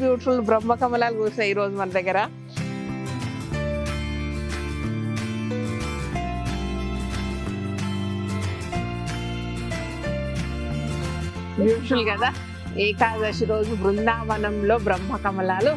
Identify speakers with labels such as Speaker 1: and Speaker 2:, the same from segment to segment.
Speaker 1: Beautiful బ్రహ్మ కమలాలు కూర్చున్నాయి ఈరోజు మన దగ్గర. బ్యూటిఫుల్ కదా. ఏకాదశి రోజు బృందావనంలో బ్రహ్మ కమలాలు.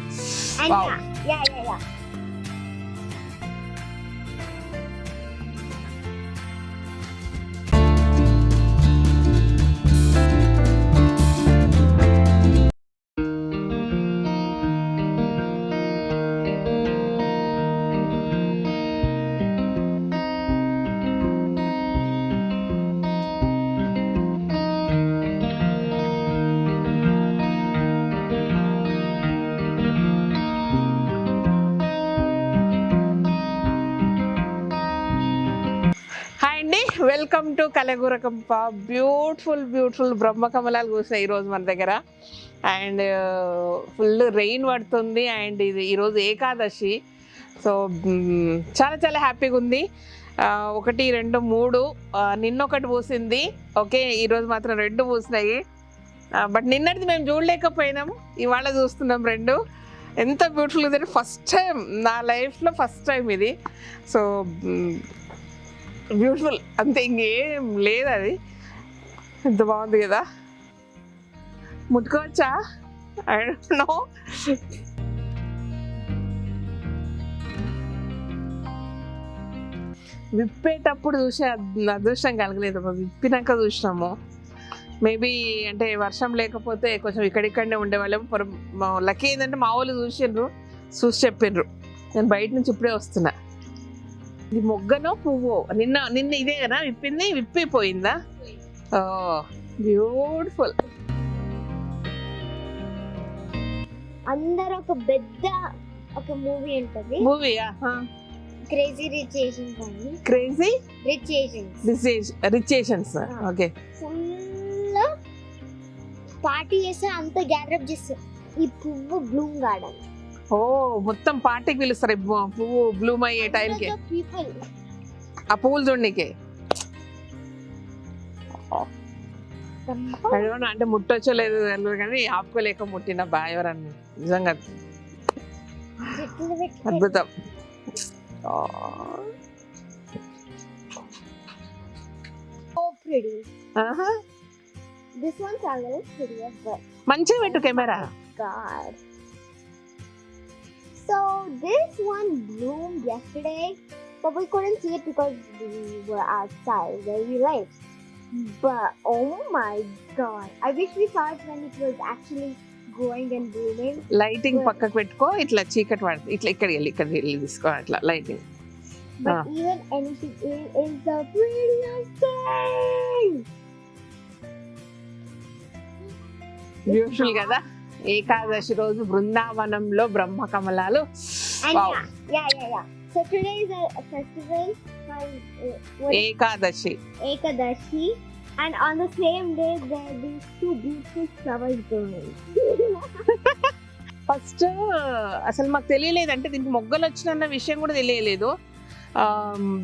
Speaker 1: Welcome to Kalagurakampa. బ్యూటిఫుల్ బ్రహ్మ కమలాలు కూర్చున్నాయి ఈరోజు మన దగ్గర. అండ్ ఫుల్ రెయిన్ పడుతుంది. అండ్ ఇది ఈరోజు ఏకాదశి. సో చాలా హ్యాపీగా ఉంది. 1, 2, 3 నిన్నొకటి పూసింది. ఓకే, ఈరోజు మాత్రం 2 పూసినాయి. బట్ నిన్నటిది మేము చూడలేకపోయినాము, ఇవాళ చూస్తున్నాం 2. ఎంత బ్యూటిఫుల్ ఉంది. ఫస్ట్ టైం నా లైఫ్లో ఫస్ట్ టైం ఇది. సో బ్యూటిఫుల్ అంతే, ఇంకేం లేదు. అది ఎంత బాగుంది కదా. ముట్టుకోవచ్చా? I don't know. విప్పేటప్పుడు చూసే అదృష్టం కలగలేదు, విప్పినాక చూసినాము. మేబీ అంటే వర్షం లేకపోతే కొంచెం ఇక్కడిక్కడనే ఉండేవాళ్ళం. లక్కీ ఏంటంటే మా వాళ్ళు చూసి చెప్పిండ్రు. నేను బయట నుంచి ఇప్పుడే వస్తున్నా. ఇది మొగ్గనో పువ్వు? నిన్న ఇదే కదా విప్పింది, విప్పిపోయిందా? బ్యూటిఫుల్.
Speaker 2: అందరూ ఒక పెద్ద మూవీ ఉంటుంది.
Speaker 1: మూవీయా?
Speaker 2: క్రేజీ రిచ్ ఏషియన్స్ అని.
Speaker 1: Crazy
Speaker 2: rich Asians.
Speaker 1: Okay.
Speaker 2: Full party చేస్తే అంత గ్యాదర్ అప్ చేస్తారు. ఈ పువ్వు బ్లూమ్ గార్డెన్.
Speaker 1: ఓ, మొత్తం పార్టీకి పిలుస్తారు పువ్వు బ్లూమ్ అయ్యే టైంకి. ఆ పువ్వులు చూడనీకే. అంటే ముట్టొచ్చో లేదు తెలియదు కానీ ఆపుకోలేక ముట్టిన బాయవరని. నిజంగా అద్భుతం. మంచిగా పెట్టు camera.
Speaker 2: So this one bloomed yesterday, but we couldn't see it because we were outside very late. But oh my god, I wish we saw it when it was actually growing and blooming.
Speaker 1: Lighting పక్కకు పెట్టుకో, ఇట్లా చీకటి పడుతుంది. ఇట్లా ఇక్కడ వెళ్ళి తీసుకో అట్లా lighting.
Speaker 2: But even anything is the prettiest thing.
Speaker 1: Beautiful కదా. ఏకాదశి రోజు బృందావనంలో బ్రహ్మ కమలాలు.
Speaker 2: Yeah. So today is a festival called
Speaker 1: Ekadashi.
Speaker 2: And on the same day there are these 2 beautiful flowers growing.
Speaker 1: First అసలు మాకు తెలియలేదంటే దీనికి మొగ్గలు వచ్చిన విషయం కూడా తెలియలేదు.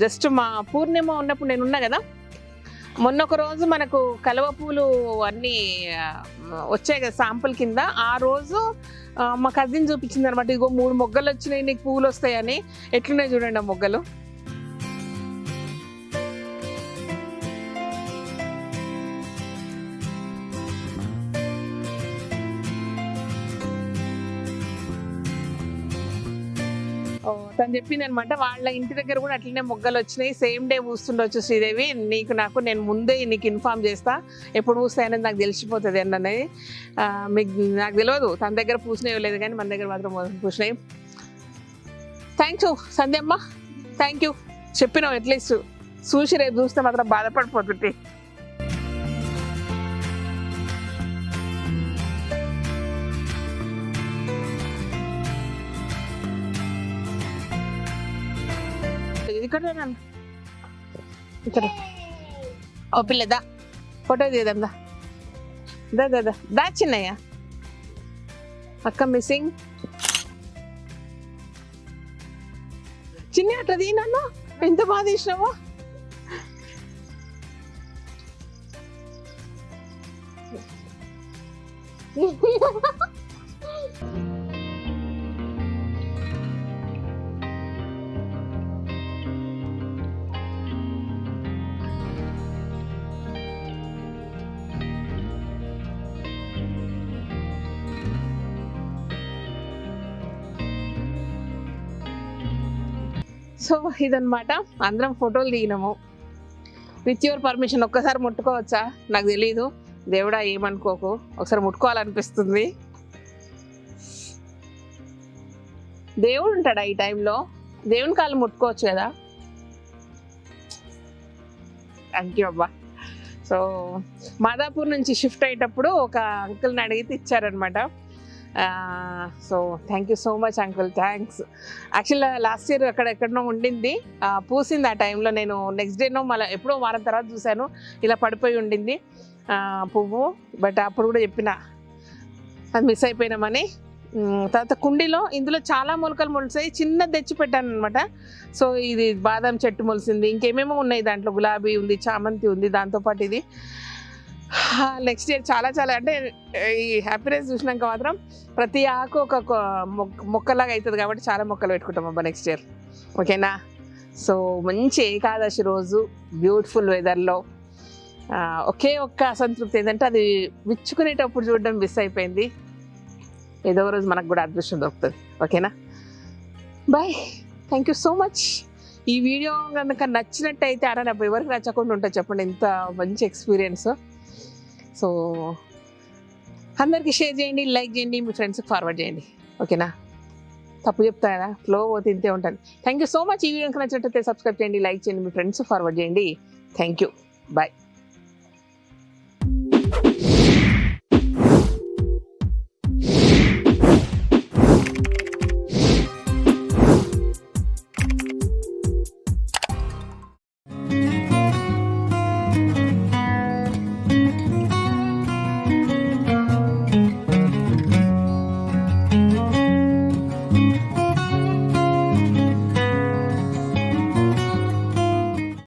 Speaker 1: జస్ట్ మా పూర్ణిమ ఉన్నప్పుడు నేను ఉన్నా కదా, మొన్న ఒక రోజు మనకు కలువ పూలు అన్నీ వచ్చాయి కదా శాంపుల్ కింద. ఆ రోజు మా కజిన్ చూపించింది అనమాట. ఇగో 3 మొగ్గలు వచ్చినాయి, నీకు పూలు వస్తాయని. ఎట్లున్నాయి చూడండి ఆ మొగ్గలు. తను చెప్పింది అనమాట, వాళ్ళ ఇంటి దగ్గర కూడా అట్లనే మొగ్గలు వచ్చినాయి. సేమ్ డే పూస్తుండొచ్చు శ్రీదేవి, నాకు నేను ముందే నీకు ఇన్ఫార్మ్ చేస్తా, ఎప్పుడు పూస్తాయనేది నాకు తెలిసిపోతుంది అన్నది. నాకు తెలియదు తన దగ్గర పూసినాయో లేదు, కానీ మన దగ్గర మాత్రం పూసినాయి. థ్యాంక్ యూ సంధ్యమ్మ, థ్యాంక్ యూ. చెప్పినావు అట్లీస్ట్ చూసి రేపు చూస్తే మాత్రం బాధపడిపోతుంది. ఇక్కడ ఓ పిల్లదా ఫోటో తీద్దాం. దా చిన్నయ్య, అక్క మిస్సింగ్. చిన్న అట్లా తీ నన్ను, ఎంత బాగా తీసినావో. సో ఇదన్నమాట, అందరం ఫోటోలు దిగినాము. విత్ యువర్ పర్మిషన్ ఒక్కసారి ముట్టుకోవచ్చా నాకు తెలీదు, దేవుడా ఏమనుకోకు, ఒకసారి ముట్టుకోవాలనిపిస్తుంది. దేవుడు ఉంటాడా ఈ టైంలో? దేవుని కాళ్ళు ముట్టుకోవచ్చు కదా. థ్యాంక్ యూ అబ్బా. సో మాదాపూర్ నుంచి షిఫ్ట్ అయ్యేటప్పుడు ఒక అంకుల్ని అడిగితే ఇచ్చారనమాట. So thank you so much uncle, thanks. యాక్చువల్గా లాస్ట్ ఇయర్ అక్కడ ఎక్కడనో ఉండింది, పూసింది ఆ టైంలో. నేను నెక్స్ట్ డేనో మళ్ళీ ఎప్పుడో వారం తర్వాత చూశాను, ఇలా పడిపోయి ఉండింది పువ్వు. బట్ అప్పుడు కూడా చెప్పిన అది మిస్ అయిపోయినామని. తర్వాత కుండీలో ఇందులో చాలా మొలకలు మొలిసాయి, చిన్నది తెచ్చి పెట్టాను అనమాట. సో ఇది బాదం చెట్టు మొలిసింది, ఇంకేమేమో ఉన్నాయి దాంట్లో, గులాబీ ఉంది, చామంతి ఉంది, దాంతోపాటు ఇది. నెక్స్ట్ ఇయర్ చాలా చాలా అంటే ఈ హ్యాపీనెస్ చూసినాక మాత్రం ప్రతి ఆకు ఒక మొక్కలాగా అవుతుంది కాబట్టి చాలా మొక్కలు పెట్టుకుంటాం అబ్బా నెక్స్ట్ ఇయర్. ఓకేనా? సో మంచి ఏకాదశి రోజు బ్యూటిఫుల్ వెదర్లో ఒకే ఒక్క అసంతృప్తి ఏంటంటే అది విచ్చుకునేటప్పుడు చూడడం మిస్ అయిపోయింది. ఏదో రోజు మనకు కూడా అదృష్టం దొరుకుతుంది. ఓకేనా? Bye, thank you so much. ఈ వీడియో కనుక నచ్చినట్టయితే అలా ఎవరికి నచ్చకుండా ఉంటుంది చెప్పండి, ఇంత మంచి ఎక్స్పీరియన్స్. సో అందరికీ షేర్ చేయండి, లైక్ చేయండి, మీ ఫ్రెండ్స్కి ఫార్వర్డ్ చేయండి. ఓకేనా? తప్పు చెప్తా కదా, ఫ్లో పోతే ఇంతే ఉంటుంది. Thank you so much. ఈ వీడియో కనుక నచ్చినట్టయితే సబ్స్క్రైబ్ చేయండి, లైక్ చేయండి, మీ ఫ్రెండ్స్ ఫార్వర్డ్ చేయండి. Thank you, bye.